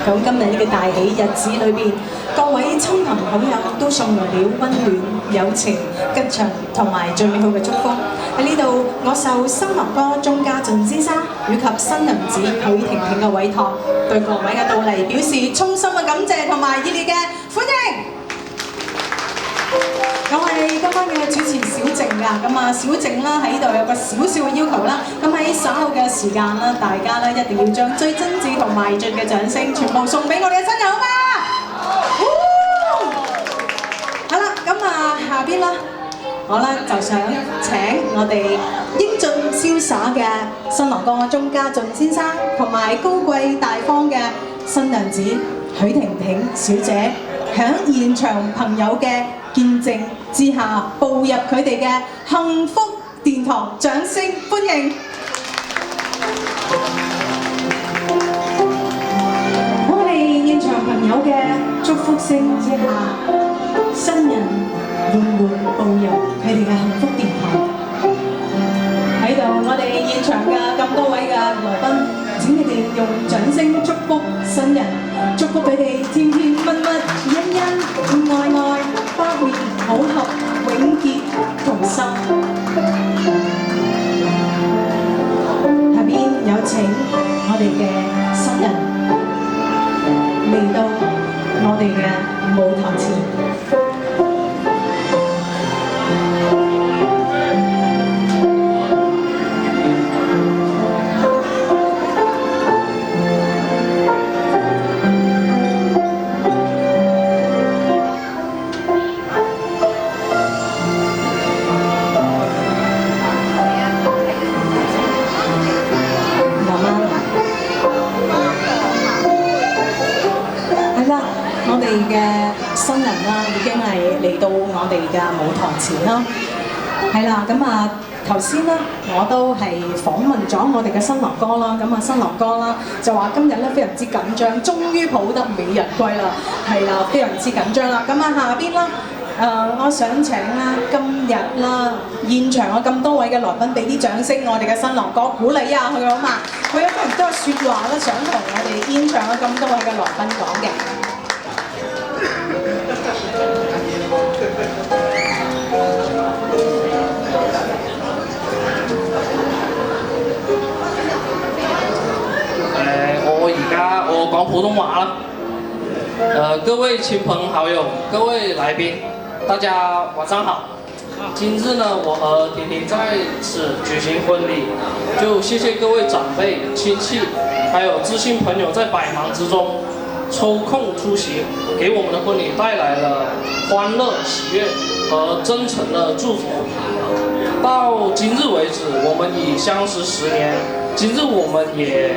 咁今日呢個大喜日子裏邊，各位親朋好友都送來了溫暖、友情、吉祥同埋最美好嘅祝福。喺呢度，我受新郎哥鐘家俊先生以及新娘子許婷婷嘅委託，對各位嘅到嚟表示衷心嘅感謝同埋熱烈嘅歡迎。我係今晚嘅主持小靜㗎，咁啊小靜啦喺度有個少少嘅要求啦，咁喺稍後嘅時間啦，大家咧一定要將最真摯同埋盡嘅掌聲全部送俾我哋嘅新人好嗎？好啦，咁啊下邊啦，我咧就想請我哋英俊瀟灑嘅新郎哥鐘家俊先生，同埋高貴大方嘅新娘子許婷婷小姐，喺現場朋友嘅見證之下，步入佢哋嘅幸福殿堂，掌聲歡迎！我哋現場朋友嘅祝福聲之下，新人緩緩步入佢哋嘅幸福殿堂。喺度，我哋現場嘅咁多位嘅來賓，請你哋用掌聲祝福新人，祝福佢哋甜甜蜜蜜、恩恩愛愛、百年好合、永結同心。下邊有請我哋嘅新人嚟到我哋嘅舞台前。嘅新人啦，已經係嚟到我哋嘅舞台前啦。係啦，咁啊頭先咧，我都係訪問咗我哋嘅新郎哥啦。咁啊新郎哥啦就話今日咧非常之緊張，終於抱得美人歸啦。係啦，非常之緊張啦。咁啊下邊啦，我想請啦今日啦現場嘅咁多位嘅來賓俾啲掌聲，我哋嘅新郎哥鼓勵下佢好嘛？佢有非常多説話咧，想同我哋現場嘅咁多位嘅來賓講嘅。我講普通話啦。各位親朋好友，各位來賓，大家晚上好。今日呢，我和婷婷在此舉行婚禮，就謝謝各位長輩、親戚，還有知心朋友在百忙之中抽空出席，給我們的婚禮帶來了歡樂、喜悅和真誠的祝福。到今日為止，我們已相識10年，今日我們也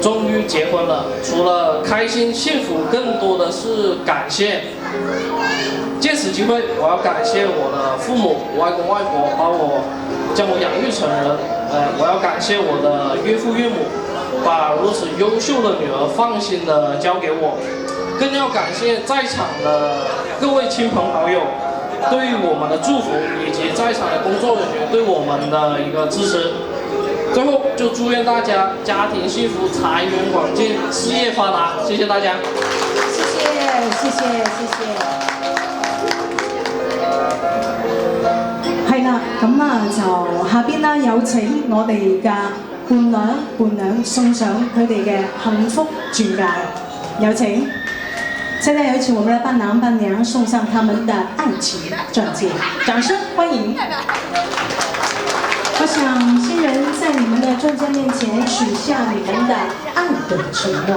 終於結婚了。除了開心幸福，更多的是感謝。借此機會，我要感謝我的父母，我外公外婆將我養育成人。我要感謝我的岳父岳母，把如此優秀的女兒放心的交給我。更要感謝在場的各位親朋好友對於我們的祝福，以及在場的工作人員對我們的一個支持。最後就祝願大家家庭幸福、財源廣進、事業發達，謝謝大家。謝謝。係啦，咁啊就下邊啦，有請我哋嘅伴娘送上佢哋嘅幸福鑽戒，有請。現在有請我們的伴郎伴娘送上他們的愛情鑽戒，掌聲歡迎。我想新人在你們的鑽戒面前許下你們的愛的承諾，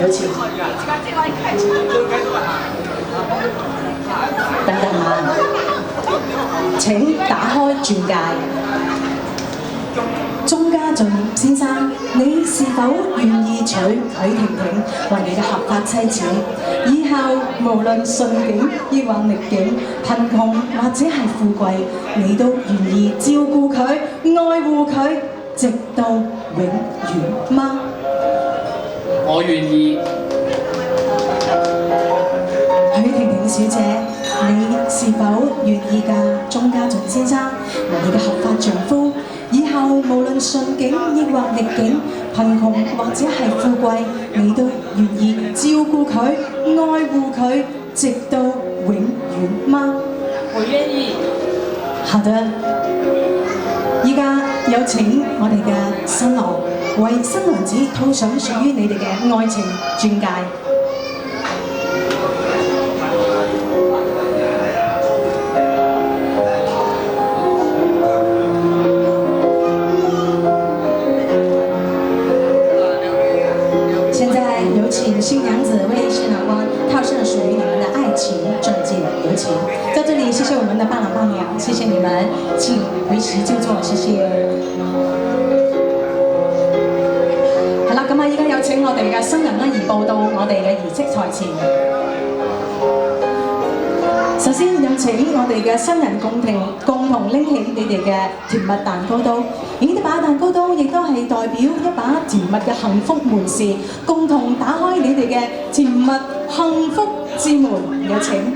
有請。等等啊，請打開鑽戒。鐘家俊先生，你是否願意娶許婷婷為你嘅合法妻子？以後無論順境抑或逆境，貧窮或者係富貴，你都願意照顧佢、愛護佢，直到永遠嗎？我願意。許婷婷小姐，你是否願意嫁鐘家俊先生為你嘅合法丈夫？以後無論順境抑或逆境，貧窮或者係富貴，你都願意照顧佢、愛護佢，直到永遠嗎？我願意。好的，依家有請我哋嘅新郎為新娘子套上屬於你哋嘅愛情鑽戒。現在有請新娘子為新郎官套上屬於你們的愛情鑽戒，有請。在這裡，謝謝我們的伴郎伴娘，謝謝你們，請回席就座，謝謝。係啦，咁啊，依家有請我哋嘅新人啦移步到我哋嘅儀式台前。首先有請我哋嘅新人共同拎起你哋嘅甜蜜蛋糕刀，而呢把蛋糕刀亦都係代表一把甜蜜嘅幸福門匙，共同打開你哋嘅甜蜜幸福之門。有請。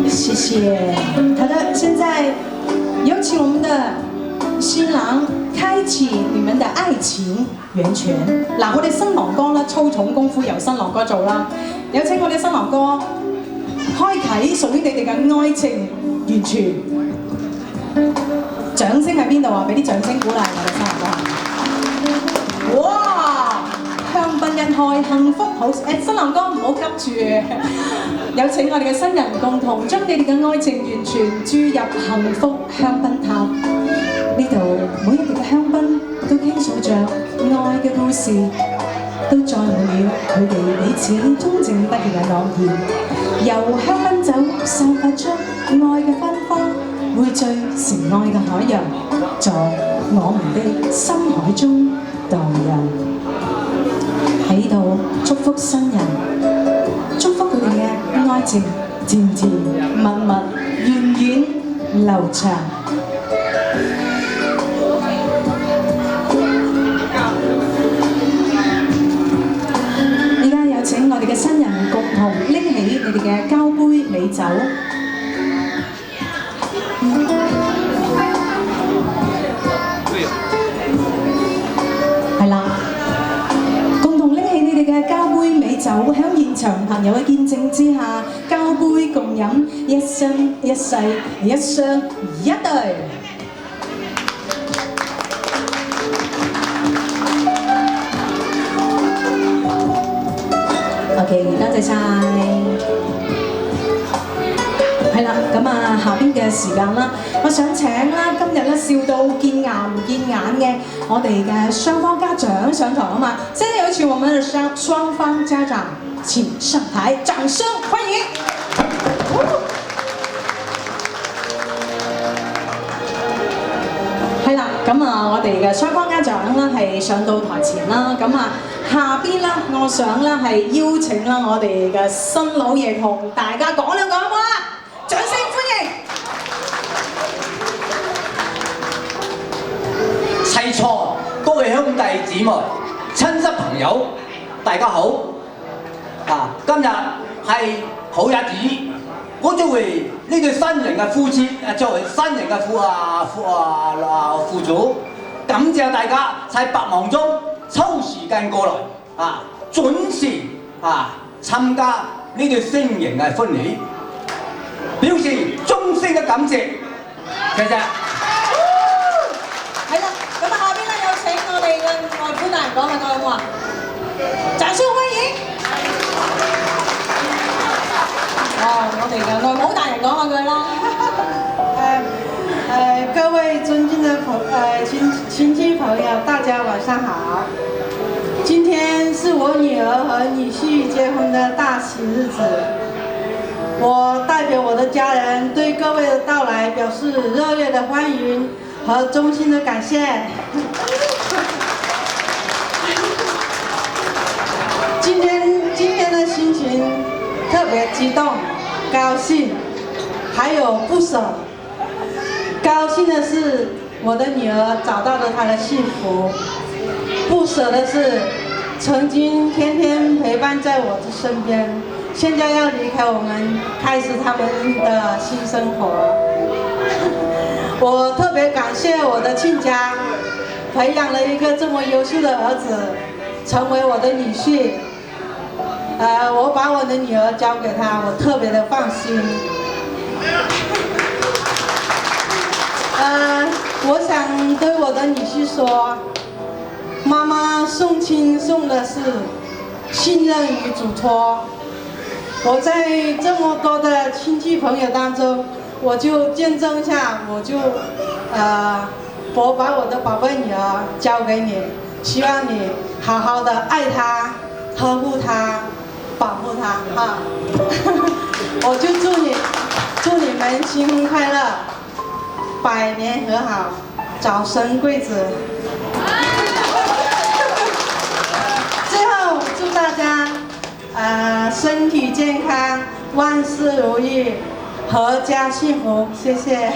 謝謝。好的，現在有請我們的新郎開啟你們的愛情源泉。嗱，我哋新郎哥啦，粗重功夫由新郎哥做啦。有請我哋新郎哥開啟屬於你哋嘅愛情源泉。掌聲喺邊度啊？俾啲掌聲鼓勵我哋新郎哥。哇！香檳一開，幸福好。新郎哥唔好急住。有請我哋嘅新人共同將你哋嘅愛情源泉注入幸福香檳塔。呢度每一滴嘅香檳都傾訴着愛嘅故事，都載滿了佢哋彼此忠貞不渝嘅諾言。由香檳酒散發出愛嘅芬芳，匯聚成愛嘅海洋，在我們的心海中蕩漾。喺度祝福新人，祝福佢哋嘅愛情甜甜蜜蜜、源遠流長。請我哋嘅新人共同拎起你哋嘅交杯美酒，係啦，共同拎起你哋嘅交杯美酒，喺現場朋友嘅見證之下，交杯共飲，一生一世，一雙一對。OK， 多謝晒。係啦，咁啊，下邊嘅時間啦，我想請啦，今日咧笑到見牙唔見眼嘅我哋嘅雙方家長上台啊嘛，現在有請我們的雙方家長請上台，掌聲歡迎。係啦，咁啊，我哋嘅雙方家長啦係上到台前啦，咁啊。下邊啦，我想啦係邀請啦我哋嘅新老爺同大家講兩句好唔好啊？掌聲歡迎！齊坐，各位兄弟姊妹、親戚朋友，大家好！今日係好日子，我作為呢對新人嘅夫妻，作為新人嘅父祖，感謝大家喺百忙中抽時間過來準時參加呢對新人嘅婚禮，表示衷心嘅感謝。謝謝。係啦，咁啊下邊咧有請我哋嘅外父大人講兩句好唔好啊？掌聲歡迎。我哋嘅外母大人講兩句啦。各位尊敬的親戚朋友，大家晚上好。今天是我女兒和女婿結婚的大喜日子，我代表我的家人對各位的到來表示熱烈的歡迎和衷心的感謝。今天的心情特別激動、高興，還有不捨。高興的是我的女兒找到了她的幸福，不捨的是曾經天天陪伴在我的身邊，现在要离开我们，开始他们的新生活。我特别感谢我的亲家，培养了一个这么优秀的儿子，成为我的女婿。我把我的女儿交给他，我特别的放心。我想对我的女婿说，妈妈送亲送的是信任与嘱托。我在这么多的亲戚朋友当中，我就见证一下，我把我的宝贝女儿交给你，希望你好好的爱她、呵护她、保护她哈。我就祝你们新婚快乐，百年和好，早生贵子。最后祝大家身体健康，万事如意，阖家幸福，谢谢。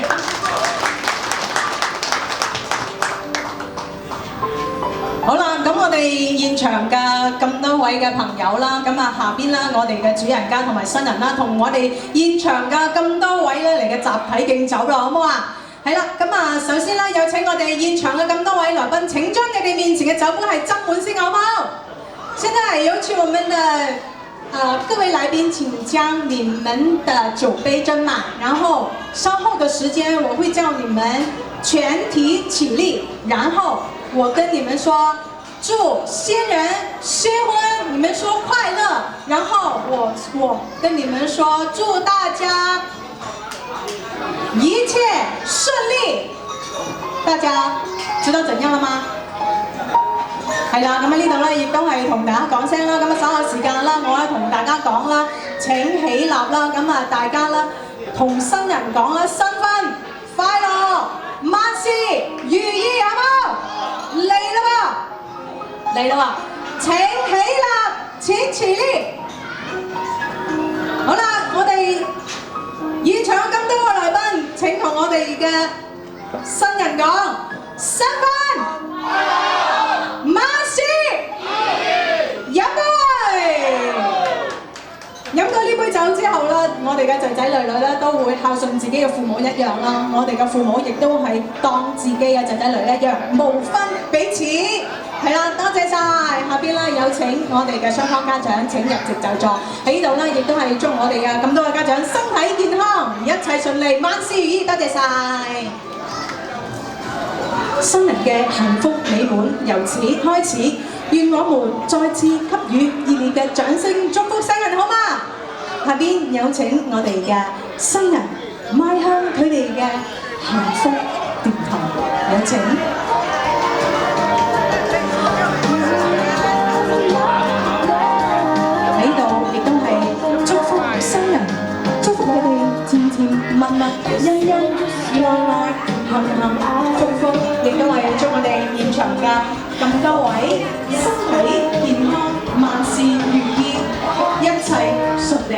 好啦，咁我哋現場嘅咁多位嘅朋友啦，咁啊下邊啦，我哋嘅主人家同埋新人啦，同我哋現場嘅咁多位咧嚟嘅集體敬酒啦，好唔好啊？係啦，咁啊首先啦，有請我哋現場嘅咁多位來賓，請將你哋面前嘅酒杯係斟滿先，好唔好？現在有請我們的各位來賓，請將你們的酒杯斟滿，然後稍後的時間我會叫你們全體起立，然後我跟你們說祝新人新婚，你們說快樂，然後我跟你們說祝大家一切順利。大家知道怎樣了嗎？係啦，咁啊呢度咧亦都係同大家講聲啦，咁啊稍後時間啦，我咧同大家講啦，請起立啦，咁啊大家啦同新人講啦，新婚快樂，萬事如意，好冇？嚟啦喎，嚟啦喎，請起立，請起立。好啦，我哋現場咁多個來賓，請同我哋嘅新人講新婚萬事飲杯。飲過呢杯酒之後咧，我哋嘅仔仔女女咧都會孝順自己嘅父母一樣啦。我哋嘅父母亦都係當自己嘅仔仔女一樣，無分彼此。係啦，多謝晒。下邊咧有請我哋嘅雙方家長請入席就座。喺呢度咧亦都係祝我哋嘅咁多嘅家長身體健康，一切順利，萬事如意。多謝晒。新人嘅幸福美滿由此開始，願我們再次給予熱烈嘅掌聲祝福新人，好嗎？下邊有請我哋嘅新人邁向佢哋嘅幸福殿堂，有請。喺度亦都係祝福新人，祝福佢哋甜甜蜜蜜、恩恩愛愛、幸幸福福，亦都係祝我哋現場嘅咁多位身體健康。